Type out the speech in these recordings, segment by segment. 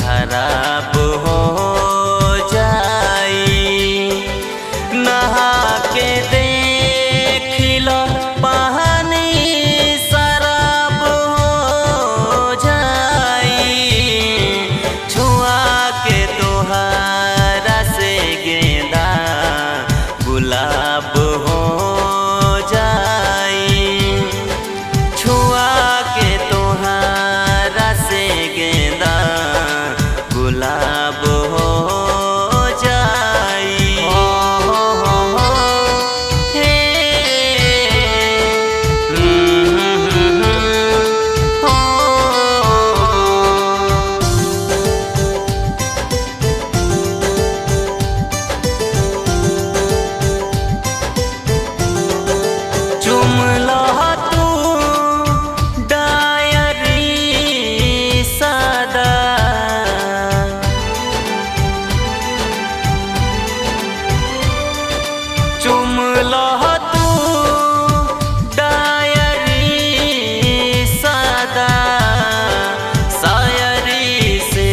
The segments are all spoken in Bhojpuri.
खराब हो जाई। नहा के देख लो पानी शराब हो जाई। छुआ के तोहरा से गेंदा गुलाब हो जाई। छुआ के तोहरा से गेंदा गुलाब हो जाई। हे हो चुमला तू डायरी सादा। चुमला तू डायरी सादा। शायरी से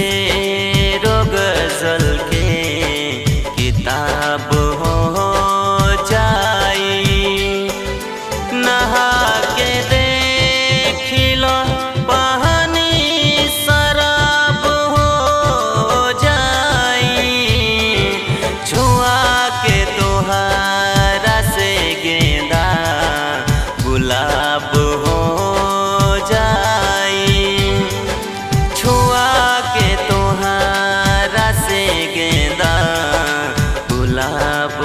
गज़ल के किताब हो जाई। नहा के देख लो पानी शराब हो जाई। छुआ के तोहरा से गेंदा गुलाब हो जाई। छुआ के तोहरा से गेंदा गुलाब